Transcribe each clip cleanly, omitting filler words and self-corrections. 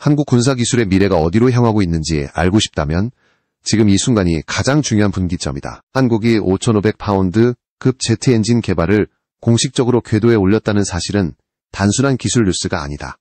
한국 군사기술의 미래가 어디로 향하고 있는지 알고 싶다면 지금 이 순간이 가장 중요한 분기점이다. 한국이 5,500파운드급 제트 엔진 개발을 공식적으로 궤도에 올렸다는 사실은 단순한 기술 뉴스가 아니다.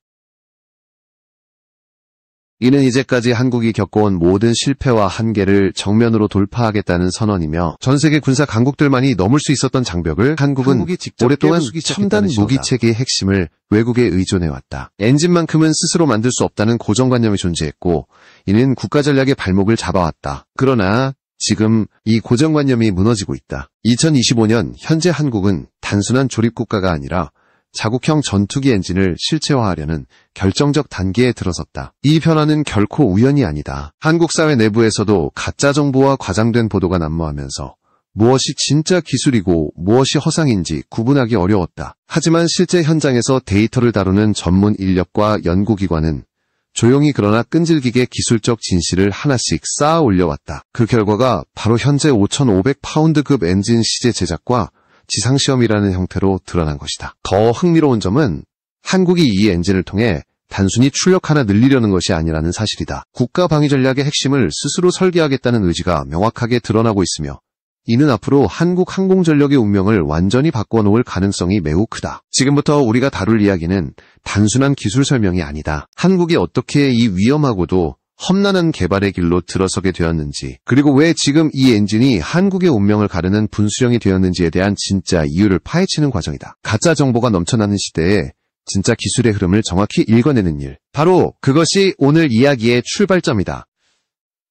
이는 이제까지 한국이 겪어온 모든 실패와 한계를 정면으로 돌파하겠다는 선언이며 전세계 군사 강국들만이 넘을 수 있었던 장벽을 한국은 오랫동안 첨단 무기체계의 핵심을 외국에 의존해왔다. 엔진만큼은 스스로 만들 수 없다는 고정관념이 존재했고 이는 국가전략의 발목을 잡아왔다. 그러나 지금 이 고정관념이 무너지고 있다. 2025년 현재 한국은 단순한 조립국가가 아니라 자국형 전투기 엔진을 실체화하려는 결정적 단계에 들어섰다. 이 변화는 결코 우연이 아니다. 한국 사회 내부에서도 가짜 정보와 과장된 보도가 난무하면서 무엇이 진짜 기술이고 무엇이 허상인지 구분하기 어려웠다. 하지만 실제 현장에서 데이터를 다루는 전문 인력과 연구기관은 조용히 그러나 끈질기게 기술적 진실을 하나씩 쌓아 올려왔다. 그 결과가 바로 현재 5,500파운드급 엔진 시제 제작과 지상시험이라는 형태로 드러난 것이다. 더 흥미로운 점은 한국이 이 엔진을 통해 단순히 출력 하나 늘리려는 것이 아니라는 사실이다. 국가 방위 전략의 핵심을 스스로 설계하겠다는 의지가 명확하게 드러나고 있으며 이는 앞으로 한국 항공전력의 운명을 완전히 바꿔놓을 가능성이 매우 크다. 지금부터 우리가 다룰 이야기는 단순한 기술 설명이 아니다. 한국이 어떻게 이 위험하고도 험난한 개발의 길로 들어서게 되었는지, 그리고 왜 지금 이 엔진이 한국의 운명을 가르는 분수령이 되었는지에 대한 진짜 이유를 파헤치는 과정이다. 가짜 정보가 넘쳐나는 시대에 진짜 기술의 흐름을 정확히 읽어내는 일. 바로 그것이 오늘 이야기의 출발점이다.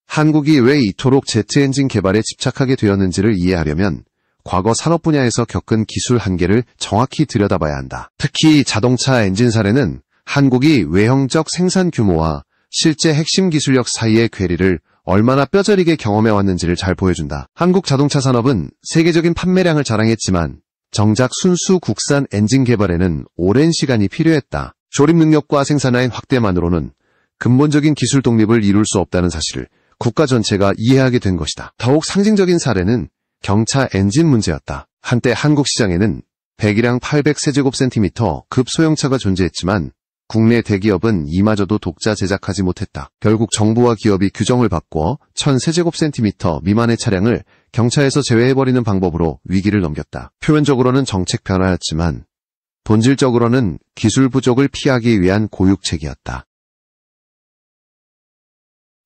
한국이 왜 이토록 제트 엔진 개발에 집착하게 되었는지를 이해하려면 과거 산업 분야에서 겪은 기술 한계를 정확히 들여다봐야 한다. 특히 자동차 엔진 사례는 한국이 외형적 생산 규모와 실제 핵심 기술력 사이의 괴리를 얼마나 뼈저리게 경험해왔는지를 잘 보여준다. 한국 자동차 산업은 세계적인 판매량을 자랑했지만 정작 순수 국산 엔진 개발에는 오랜 시간이 필요했다. 조립 능력과 생산 라인 확대만으로는 근본적인 기술 독립을 이룰 수 없다는 사실을 국가 전체가 이해하게 된 것이다. 더욱 상징적인 사례는 경차 엔진 문제였다. 한때 한국 시장에는 배기량 800세제곱센티미터 급 소형차가 존재했지만 국내 대기업은 이마저도 독자 제작하지 못했다. 결국 정부와 기업이 규정을 바꿔 1000세제곱센티미터 미만의 차량을 경차에서 제외해버리는 방법으로 위기를 넘겼다. 표면적으로는 정책 변화였지만 본질적으로는 기술 부족을 피하기 위한 고육책이었다.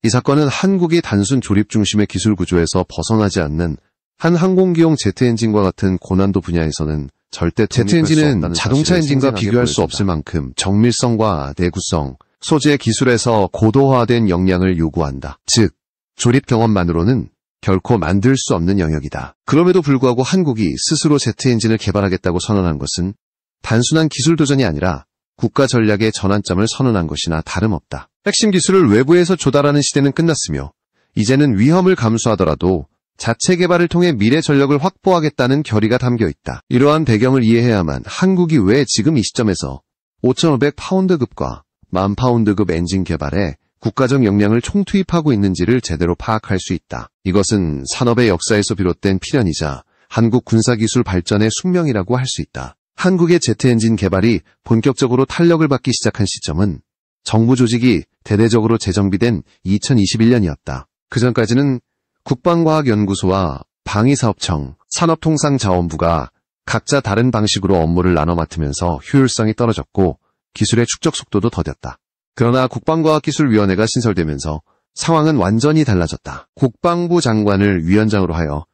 이 사건은 한국이 단순 조립 중심의 기술 구조에서 벗어나지 않는 한 항공기용 제트 엔진과 같은 고난도 분야에서는 절대 제트 엔진은 자동차 엔진과 비교할 수 없을 만큼 정밀성과 내구성, 소재 기술에서 고도화된 역량을 요구한다. 즉, 조립 경험만으로는 결코 만들 수 없는 영역이다. 그럼에도 불구하고 한국이 스스로 제트 엔진을 개발하겠다고 선언한 것은 단순한 기술 도전이 아니라 국가 전략의 전환점을 선언한 것이나 다름없다. 핵심 기술을 외부에서 조달하는 시대는 끝났으며 이제는 위험을 감수하더라도 자체 개발을 통해 미래 전력을 확보하겠다는 결의가 담겨 있다. 이러한 배경을 이해해야만 한국이 왜 지금 이 시점에서 5,500파운드급과 10,000파운드급 엔진 개발에 국가적 역량을 총투입하고 있는지를 제대로 파악할 수 있다. 이것은 산업의 역사에서 비롯된 필연이자 한국 군사기술 발전의 숙명이라고 할 수 있다. 한국의 제트 엔진 개발이 본격적으로 탄력을 받기 시작한 시점은 정부 조직이 대대적으로 재정비된 2021년이었다. 그전까지는 국방과학연구소와 방위사업청, 산업통상자원부가 각자 다른 방식으로 업무를 나눠 맡으면서 효율성이 떨어졌고 기술의 축적 속도도 더뎠다. 그러나 국방과학기술위원회가 신설되면서 상황은 완전히 달라졌다. 국방부 장관을 위원장으로 하여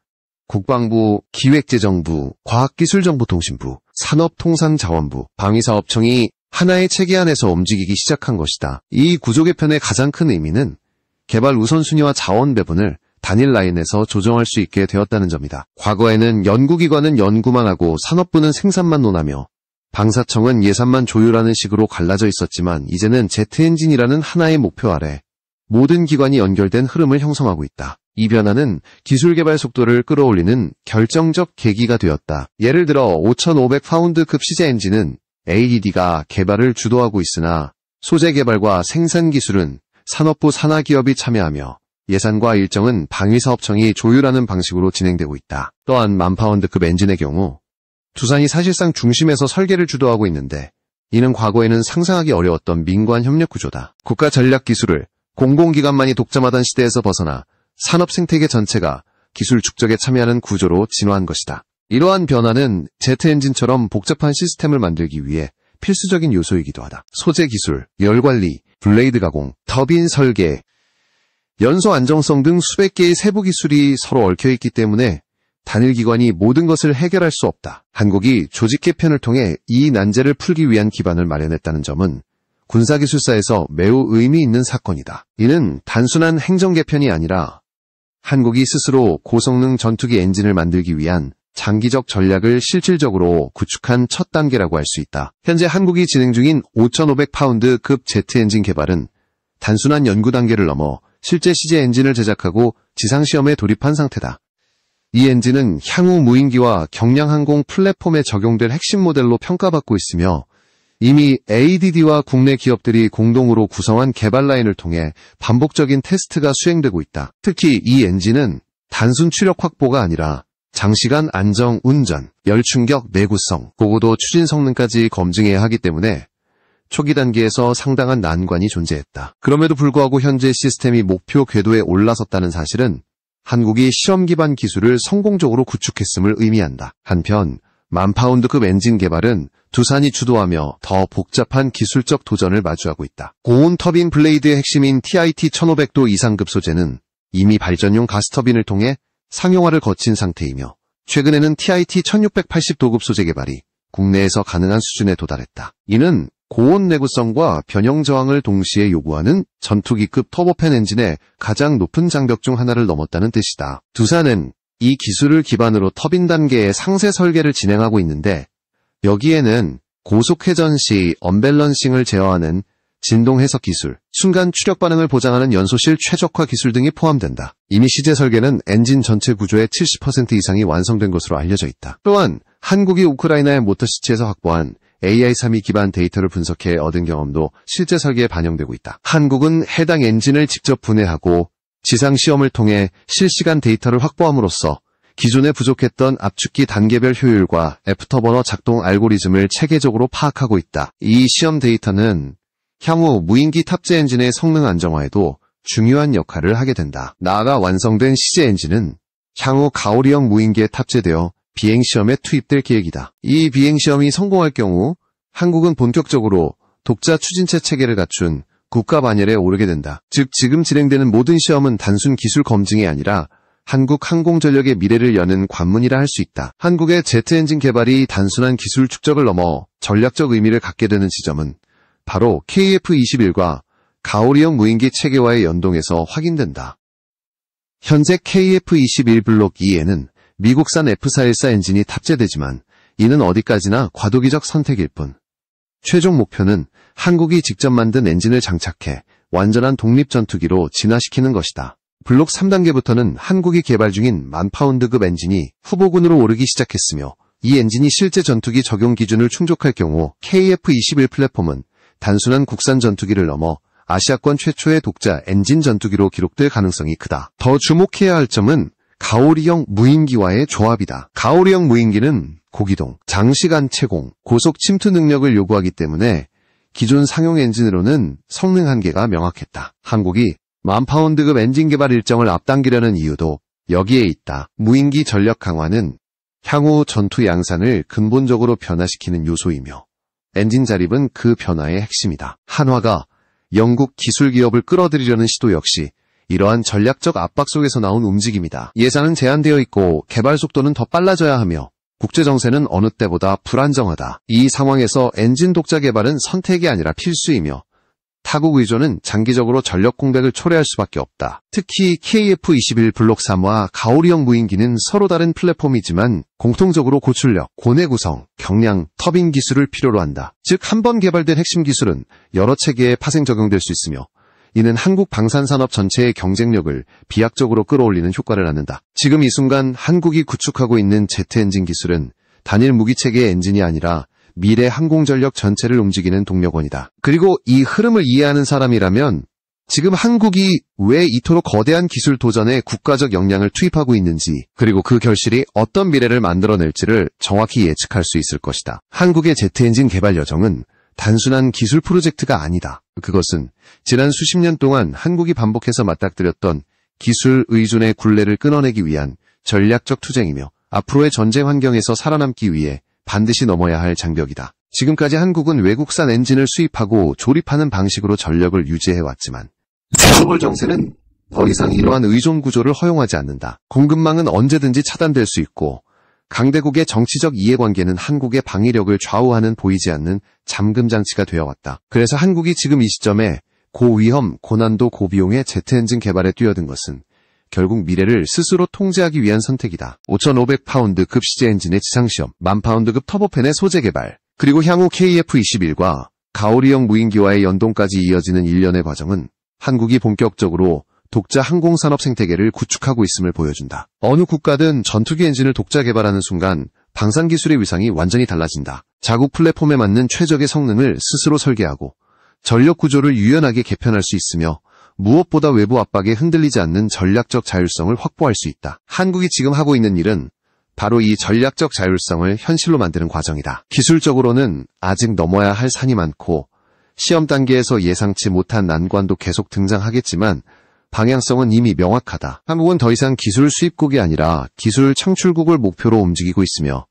국방부, 기획재정부, 과학기술정보통신부, 산업통상자원부, 방위사업청이 하나의 체계 안에서 움직이기 시작한 것이다. 이 구조 개편의 가장 큰 의미는 개발 우선순위와 자원 배분을 단일 라인에서 조정할 수 있게 되었다는 점이다. 과거에는 연구기관은 연구만 하고 산업부는 생산만 논하며 방사청은 예산만 조율하는 식으로 갈라져 있었지만 이제는 제트 엔진이라는 하나의 목표 아래 모든 기관이 연결된 흐름을 형성하고 있다. 이 변화는 기술 개발 속도를 끌어올리는 결정적 계기가 되었다. 예를 들어 5,500파운드급 시제 엔진은 ADD가 개발을 주도하고 있으나 소재 개발과 생산 기술은 산업부 산하기업이 참여하며 예산과 일정은 방위사업청이 조율하는 방식으로 진행되고 있다. 또한 10,000파운드급 엔진의 경우 두산이 사실상 중심에서 설계를 주도하고 있는데 이는 과거에는 상상하기 어려웠던 민관 협력 구조다. 국가 전략 기술을 공공기관만이 독점하던 시대에서 벗어나 산업 생태계 전체가 기술 축적에 참여하는 구조로 진화한 것이다. 이러한 변화는 제트 엔진처럼 복잡한 시스템을 만들기 위해 필수적인 요소이기도 하다. 소재 기술, 열 관리, 블레이드 가공, 터빈 설계, 연소 안정성 등 수백 개의 세부 기술이 서로 얽혀있기 때문에 단일 기관이 모든 것을 해결할 수 없다. 한국이 조직 개편을 통해 이 난제를 풀기 위한 기반을 마련했다는 점은 군사기술사에서 매우 의미 있는 사건이다. 이는 단순한 행정 개편이 아니라 한국이 스스로 고성능 전투기 엔진을 만들기 위한 장기적 전략을 실질적으로 구축한 첫 단계라고 할 수 있다. 현재 한국이 진행 중인 5,500파운드급 제트 엔진 개발은 단순한 연구 단계를 넘어 실제 시제 엔진을 제작하고 지상시험에 돌입한 상태다. 이 엔진은 향후 무인기와 경량항공 플랫폼에 적용될 핵심 모델로 평가받고 있으며 이미 ADD와 국내 기업들이 공동으로 구성한 개발 라인을 통해 반복적인 테스트가 수행되고 있다. 특히 이 엔진은 단순 추력 확보가 아니라 장시간 안정 운전, 열충격 내구성, 고고도 추진 성능까지 검증해야 하기 때문에 초기 단계에서 상당한 난관이 존재했다. 그럼에도 불구하고 현재 시스템이 목표 궤도에 올라섰다는 사실은 한국이 실험 기반 기술을 성공적으로 구축했음을 의미한다. 한편 만파운드급 엔진 개발은 두산이 주도하며 더 복잡한 기술적 도전을 마주하고 있다. 고온 터빈 블레이드의 핵심인 TIT-1500도 이상급 소재는 이미 발전용 가스터빈을 통해 상용화를 거친 상태이며 최근에는 TIT-1680도급 소재 개발이 국내에서 가능한 수준에 도달했다. 이는 고온 내구성과 변형 저항을 동시에 요구하는 전투기급 터보팬 엔진의 가장 높은 장벽 중 하나를 넘었다는 뜻이다. 두산은 이 기술을 기반으로 터빈 단계의 상세 설계를 진행하고 있는데 여기에는 고속 회전 시 언밸런싱을 제어하는 진동 해석 기술, 순간 추력 반응을 보장하는 연소실 최적화 기술 등이 포함된다. 이미 시제 설계는 엔진 전체 구조의 70% 이상이 완성된 것으로 알려져 있다. 또한 한국이 우크라이나의 모터시치에서 확보한 AI3E 기반 데이터를 분석해 얻은 경험도 실제 설계에 반영되고 있다. 한국은 해당 엔진을 직접 분해하고 지상 시험을 통해 실시간 데이터를 확보함으로써 기존에 부족했던 압축기 단계별 효율과 애프터버너 작동 알고리즘을 체계적으로 파악하고 있다. 이 시험 데이터는 향후 무인기 탑재 엔진의 성능 안정화에도 중요한 역할을 하게 된다. 나아가 완성된 시제 엔진은 향후 가오리형 무인기에 탑재되어 비행시험에 투입될 계획이다. 이 비행시험이 성공할 경우 한국은 본격적으로 독자 추진체 체계를 갖춘 국가 반열에 오르게 된다. 즉 지금 진행되는 모든 시험은 단순 기술 검증이 아니라 한국 항공전력의 미래를 여는 관문이라 할 수 있다. 한국의 제트 엔진 개발이 단순한 기술 축적을 넘어 전략적 의미를 갖게 되는 지점은 바로 KF-21과 가오리형 무인기 체계와의 연동에서 확인된다. 현재 KF-21 블록 2에는 미국산 F414 엔진이 탑재되지만 이는 어디까지나 과도기적 선택일 뿐. 최종 목표는 한국이 직접 만든 엔진을 장착해 완전한 독립 전투기로 진화시키는 것이다. 블록 3단계부터는 한국이 개발 중인 만파운드급 엔진이 후보군으로 오르기 시작했으며 이 엔진이 실제 전투기 적용 기준을 충족할 경우 KF-21 플랫폼은 단순한 국산 전투기를 넘어 아시아권 최초의 독자 엔진 전투기로 기록될 가능성이 크다. 더 주목해야 할 점은 가오리형 무인기와의 조합이다. 가오리형 무인기는 고기동, 장시간 채공, 고속 침투 능력을 요구하기 때문에 기존 상용 엔진으로는 성능 한계가 명확했다. 한국이 만파운드급 엔진 개발 일정을 앞당기려는 이유도 여기에 있다. 무인기 전력 강화는 향후 전투 양산을 근본적으로 변화시키는 요소이며 엔진 자립은 그 변화의 핵심이다. 한화가 영국 기술 기업을 끌어들이려는 시도 역시 이러한 전략적 압박 속에서 나온 움직임이다. 예산은 제한되어 있고 개발 속도는 더 빨라져야 하며 국제 정세는 어느 때보다 불안정하다. 이 상황에서 엔진 독자 개발은 선택이 아니라 필수이며 타국 의존은 장기적으로 전력 공백을 초래할 수밖에 없다. 특히 KF-21 블록 3와 가오리형 무인기는 서로 다른 플랫폼이지만 공통적으로 고출력, 고내구성, 경량, 터빈 기술을 필요로 한다. 즉 한 번 개발된 핵심 기술은 여러 체계에 파생 적용될 수 있으며 이는 한국 방산산업 전체의 경쟁력을 비약적으로 끌어올리는 효과를 낳는다. 지금 이 순간 한국이 구축하고 있는 제트 엔진 기술은 단일 무기체계의 엔진이 아니라 미래 항공전력 전체를 움직이는 동력원이다. 그리고 이 흐름을 이해하는 사람이라면 지금 한국이 왜 이토록 거대한 기술 도전에 국가적 역량을 투입하고 있는지 그리고 그 결실이 어떤 미래를 만들어낼지를 정확히 예측할 수 있을 것이다. 한국의 제트 엔진 개발 여정은 단순한 기술 프로젝트가 아니다. 그것은 지난 수십 년 동안 한국이 반복해서 맞닥뜨렸던 기술 의존의 굴레를 끊어내기 위한 전략적 투쟁이며 앞으로의 전쟁 환경에서 살아남기 위해 반드시 넘어야 할 장벽이다. 지금까지 한국은 외국산 엔진을 수입하고 조립하는 방식으로 전력을 유지해왔지만 글로벌 정세는 더 이상 이러한 의존 구조를 허용하지 않는다. 공급망은 언제든지 차단될 수 있고 강대국의 정치적 이해관계는 한국의 방위력을 좌우하는 보이지 않는 잠금장치가 되어왔다. 그래서 한국이 지금 이 시점에 고위험, 고난도, 고비용의 제트엔진 개발에 뛰어든 것은 결국 미래를 스스로 통제하기 위한 선택이다. 5,500파운드급 시제 엔진의 지상시험, 10,000파운드급 터보팬의 소재 개발, 그리고 향후 KF-21과 가오리형 무인기와의 연동까지 이어지는 일련의 과정은 한국이 본격적으로 독자 항공산업 생태계를 구축하고 있음을 보여준다. 어느 국가든 전투기 엔진을 독자 개발하는 순간 방산기술의 위상이 완전히 달라진다. 자국 플랫폼에 맞는 최적의 성능을 스스로 설계하고 전력 구조를 유연하게 개편할 수 있으며 무엇보다 외부 압박에 흔들리지 않는 전략적 자율성을 확보할 수 있다. 한국이 지금 하고 있는 일은 바로 이 전략적 자율성을 현실로 만드는 과정이다. 기술적으로는 아직 넘어야 할 산이 많고 시험 단계에서 예상치 못한 난관도 계속 등장하겠지만 방향성은 이미 명확하다. 한국은 더 이상 기술 수입국이 아니라 기술 창출국을 목표로 움직이고 있으며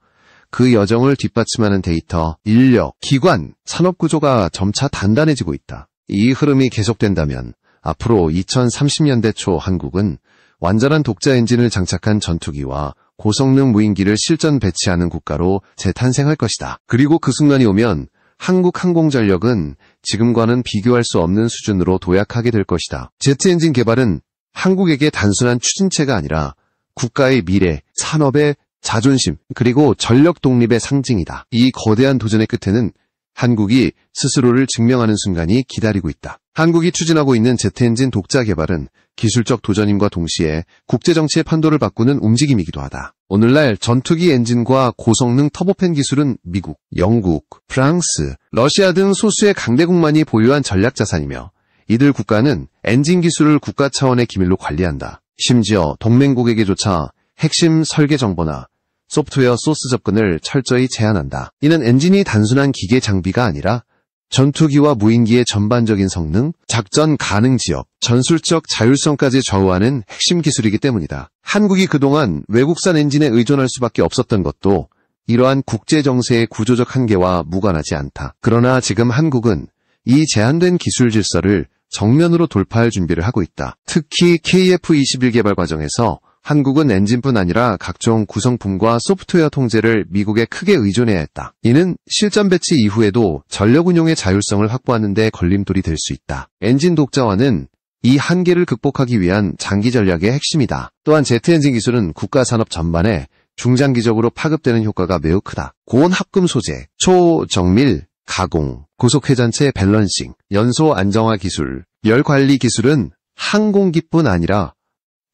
그 여정을 뒷받침하는 데이터, 인력, 기관, 산업구조가 점차 단단해지고 있다. 이 흐름이 계속된다면 앞으로 2030년대 초 한국은 완전한 독자 엔진을 장착한 전투기와 고성능 무인기를 실전 배치하는 국가로 재탄생할 것이다. 그리고 그 순간이 오면 한국 항공전력은 지금과는 비교할 수 없는 수준으로 도약하게 될 것이다. 제트 엔진 개발은 한국에게 단순한 추진체가 아니라 국가의 미래, 산업의 자존심, 그리고 전력 독립의 상징이다. 이 거대한 도전의 끝에는 한국이 스스로를 증명하는 순간이 기다리고 있다. 한국이 추진하고 있는 제트 엔진 독자 개발은 기술적 도전임과 동시에 국제정치의 판도를 바꾸는 움직임이기도 하다. 오늘날 전투기 엔진과 고성능 터보팬 기술은 미국, 영국, 프랑스, 러시아 등 소수의 강대국만이 보유한 전략 자산이며 이들 국가는 엔진 기술을 국가 차원의 기밀로 관리한다. 심지어 동맹국에게조차 핵심 설계 정보나 소프트웨어 소스 접근을 철저히 제한한다. 이는 엔진이 단순한 기계 장비가 아니라 전투기와 무인기의 전반적인 성능, 작전 가능 지역, 전술적 자율성까지 좌우하는 핵심 기술이기 때문이다. 한국이 그동안 외국산 엔진에 의존할 수밖에 없었던 것도 이러한 국제 정세의 구조적 한계와 무관하지 않다. 그러나 지금 한국은 이 제한된 기술 질서를 정면으로 돌파할 준비를 하고 있다. 특히 KF-21 개발 과정에서 한국은 엔진뿐 아니라 각종 구성품과 소프트웨어 통제를 미국에 크게 의존해야 했다. 이는 실전 배치 이후에도 전력 운용의 자율성을 확보하는 데 걸림돌이 될 수 있다. 엔진 독자화는 이 한계를 극복하기 위한 장기 전략의 핵심이다. 또한 제트 엔진 기술은 국가 산업 전반에 중장기적으로 파급되는 효과가 매우 크다. 고온 합금 소재, 초정밀, 가공, 고속회전체 밸런싱, 연소 안정화 기술, 열 관리 기술은 항공기뿐 아니라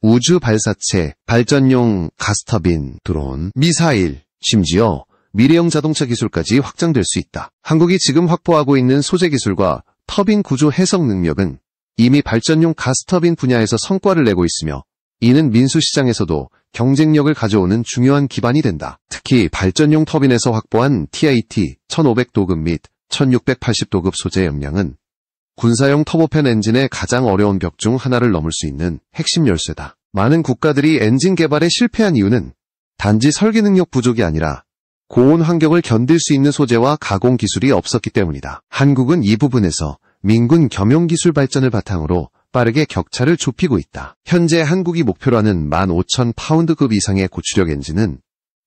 우주 발사체, 발전용 가스터빈, 드론, 미사일, 심지어 미래형 자동차 기술까지 확장될 수 있다. 한국이 지금 확보하고 있는 소재 기술과 터빈 구조 해석 능력은 이미 발전용 가스터빈 분야에서 성과를 내고 있으며 이는 민수시장에서도 경쟁력을 가져오는 중요한 기반이 된다. 특히 발전용 터빈에서 확보한 TIT 1500도급 및 1680도급 소재 역량은 군사용 터보팬 엔진의 가장 어려운 벽 중 하나를 넘을 수 있는 핵심 열쇠다. 많은 국가들이 엔진 개발에 실패한 이유는 단지 설계 능력 부족이 아니라 고온 환경을 견딜 수 있는 소재와 가공 기술이 없었기 때문이다. 한국은 이 부분에서 민군 겸용 기술 발전을 바탕으로 빠르게 격차를 좁히고 있다. 현재 한국이 목표로 하는 15,000파운드급 이상의 고출력 엔진은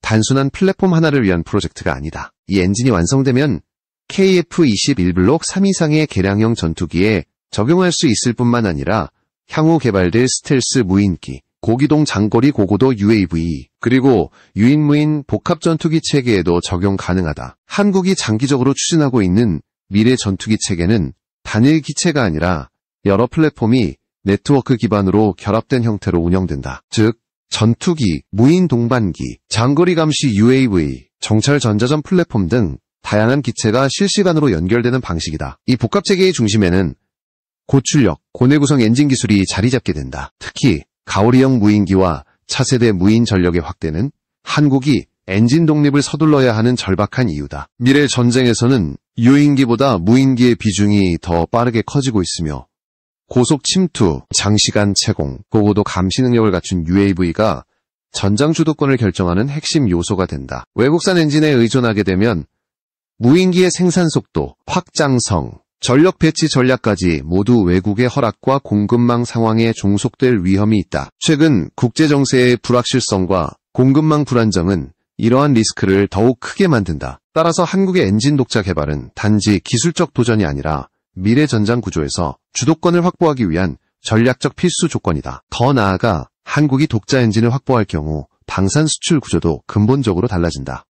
단순한 플랫폼 하나를 위한 프로젝트가 아니다. 이 엔진이 완성되면 KF-21블록 3 이상의 개량형 전투기에 적용할 수 있을 뿐만 아니라 향후 개발될 스텔스 무인기, 고기동 장거리 고고도 UAV, 그리고 유인무인 복합 전투기 체계에도 적용 가능하다. 한국이 장기적으로 추진하고 있는 미래 전투기 체계는 단일 기체가 아니라 여러 플랫폼이 네트워크 기반으로 결합된 형태로 운영된다. 즉, 전투기, 무인 동반기, 장거리 감시 UAV, 정찰 전자전 플랫폼 등 다양한 기체가 실시간으로 연결되는 방식이다. 이 복합체계의 중심에는 고출력, 고내구성 엔진 기술이 자리 잡게 된다. 특히 가오리형 무인기와 차세대 무인 전력의 확대는 한국이 엔진 독립을 서둘러야 하는 절박한 이유다. 미래 전쟁에서는 유인기보다 무인기의 비중이 더 빠르게 커지고 있으며 고속 침투, 장시간 채공, 고고도 감시 능력을 갖춘 UAV가 전장 주도권을 결정하는 핵심 요소가 된다. 외국산 엔진에 의존하게 되면 무인기의 생산 속도, 확장성, 전력 배치 전략까지 모두 외국의 허락과 공급망 상황에 종속될 위험이 있다. 최근 국제정세의 불확실성과 공급망 불안정은 이러한 리스크를 더욱 크게 만든다. 따라서 한국의 엔진 독자 개발은 단지 기술적 도전이 아니라 미래 전장 구조에서 주도권을 확보하기 위한 전략적 필수 조건이다. 더 나아가 한국이 독자 엔진을 확보할 경우 방산 수출 구조도 근본적으로 달라진다.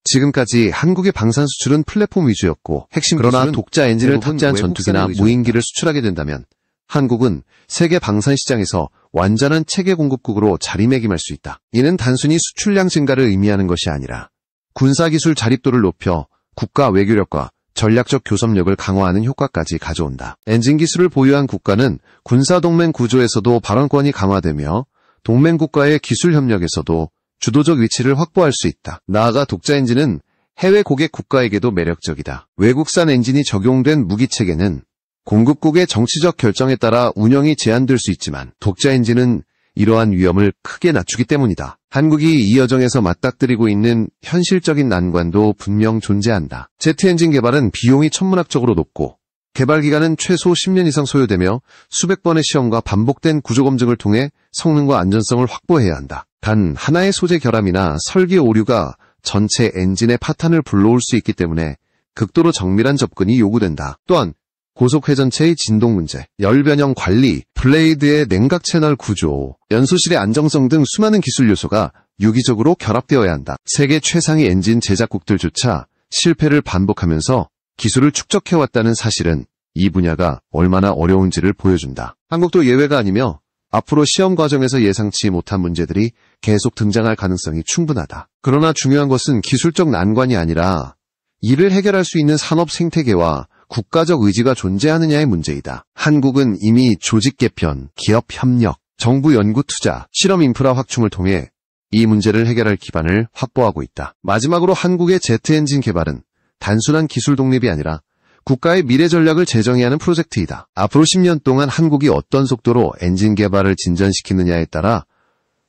지금까지 한국의 방산 수출은 플랫폼 위주였고 핵심 그러나 독자 엔진을 탑재한 전투기나 무인기를 수출하게 된다면 한국은 세계 방산 시장에서 완전한 체계 공급국으로 자리매김할 수 있다. 이는 단순히 수출량 증가를 의미하는 것이 아니라 군사기술 자립도를 높여 국가 외교력과 전략적 교섭력을 강화하는 효과까지 가져온다. 엔진 기술을 보유한 국가는 군사동맹 구조에서도 발언권이 강화되며 동맹국가의 기술 협력에서도 주도적 위치를 확보할 수 있다. 나아가 독자 엔진은 해외 고객 국가에게도 매력적이다. 외국산 엔진이 적용된 무기체계는 공급국의 정치적 결정에 따라 운영이 제한될 수 있지만 독자 엔진은 이러한 위험을 크게 낮추기 때문이다. 한국이 이 여정에서 맞닥뜨리고 있는 현실적인 난관도 분명 존재한다. 제트 엔진 개발은 비용이 천문학적으로 높고 개발 기간은 최소 10년 이상 소요되며 수백 번의 시험과 반복된 구조검증을 통해 성능과 안전성을 확보해야 한다. 단 하나의 소재 결함이나 설계 오류가 전체 엔진의 파탄을 불러올 수 있기 때문에 극도로 정밀한 접근이 요구된다. 또한 고속회전체의 진동 문제, 열변형 관리, 블레이드의 냉각 채널 구조, 연소실의 안정성 등 수많은 기술 요소가 유기적으로 결합되어야 한다. 세계 최상위 엔진 제작국들조차 실패를 반복하면서 기술을 축적해왔다는 사실은 이 분야가 얼마나 어려운지를 보여준다. 한국도 예외가 아니며 앞으로 시험 과정에서 예상치 못한 문제들이 계속 등장할 가능성이 충분하다. 그러나 중요한 것은 기술적 난관이 아니라 이를 해결할 수 있는 산업 생태계와 국가적 의지가 존재하느냐의 문제이다. 한국은 이미 조직 개편, 기업 협력, 정부 연구 투자, 실험 인프라 확충을 통해 이 문제를 해결할 기반을 확보하고 있다. 마지막으로 한국의 제트 엔진 개발은 단순한 기술 독립이 아니라 국가의 미래 전략을 재정해야 하는 프로젝트이다. 앞으로 10년 동안 한국이 어떤 속도로 엔진 개발을 진전시키느냐에 따라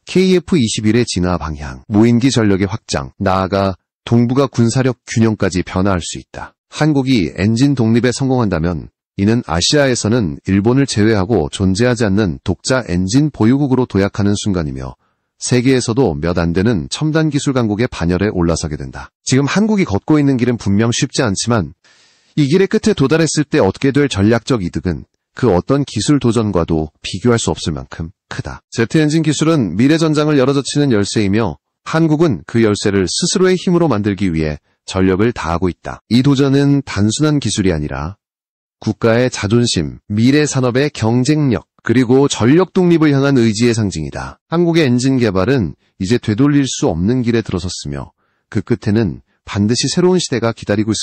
KF-21의 진화 방향, 무인기 전력의 확장, 나아가 동북아 군사력 균형까지 변화할 수 있다. 한국이 엔진 독립에 성공한다면 이는 아시아에서는 일본을 제외하고 존재하지 않는 독자 엔진 보유국으로 도약하는 순간이며 세계에서도 몇 안 되는 첨단 기술 강국의 반열에 올라서게 된다. 지금 한국이 걷고 있는 길은 분명 쉽지 않지만 이 길의 끝에 도달했을 때 얻게 될 전략적 이득은 그 어떤 기술 도전과도 비교할 수 없을 만큼 크다. 제트 엔진 기술은 미래 전장을 열어젖히는 열쇠이며 한국은 그 열쇠를 스스로의 힘으로 만들기 위해 전력을 다하고 있다. 이 도전은 단순한 기술이 아니라 국가의 자존심, 미래 산업의 경쟁력, 그리고 전력 독립을 향한 의지의 상징이다. 한국의 엔진 개발은 이제 되돌릴 수 없는 길에 들어섰으며 그 끝에는 반드시 새로운 시대가 기다리고 있을